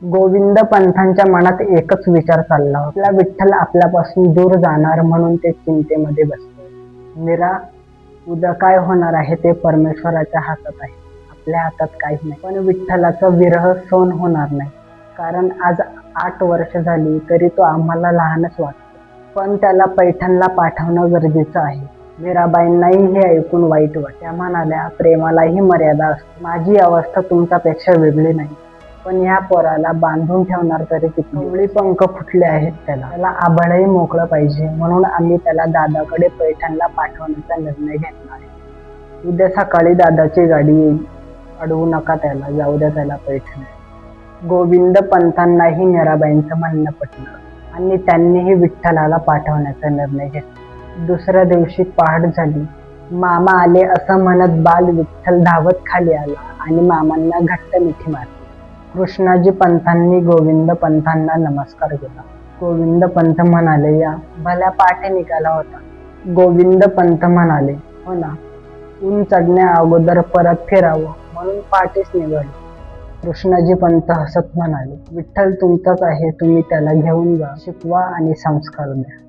गोविंद पंथांच्या मनात एकच विचार चालला होता, आपला विठ्ठल आपल्यापासून दूर जाणार म्हणून ते चिंतेमध्ये बसले. मीरा, उद्या काय होणार आहे ते परमेश्वराच्या हातात आहे, आपल्या हातात काहीच नाही. पण विठ्ठलाचा विरह सहन होणार नाही, कारण आज 8 वर्ष झाली तरी तो आम्हाला लहानच वाटतो. पण त्याला पैठणला पाठवणं गरजेचं आहे. मीराबाईंनाही हे ऐकून वाईट वाटलं. त्या म्हणाल्या, प्रेमालाही मर्यादा असते. माझी अवस्था तुमच्यापेक्षा वेगळी नाही, पण ह्या पोराला बांधून ठेवणार तरी किती? कवळी पंख फुटले आहेत त्याला आभाळही मोकळं पाहिजे, म्हणून आम्ही त्याला दादाकडे पैठणला पाठवण्याचा निर्णय घेतला आहे. उद्या सकाळी दादाची गाडी येईल, अडवू नका त्याला, जाऊ द्या त्याला पैठण. गोविंद पंथांनाही मीराबाईंचं म्हणणं पटलं आणि त्यांनीही विठ्ठलाला पाठवण्याचा निर्णय घेतला. दुसऱ्या दिवशी पहाट झाली. मामा आले असं म्हणत बाल विठ्ठल धावत खाली आला आणि मामांना घट्ट मिठी मारली. कृष्णाजी पंथांनी गोविंद पंथांना नमस्कार केला. गोविंद पंथ म्हणाले, या भल्या पाठे निघाला होता. गोविंद पंथ म्हणाले, हो ना, ऊन चढण्या अगोदर परत फिरावं म्हणून पाठीच निघालो. कृष्णाजी पंथ हसत म्हणाले, विठ्ठल तुमचाच आहे, तुम्ही त्याला घेऊन जा, शिकवा आणि संस्कार द्या.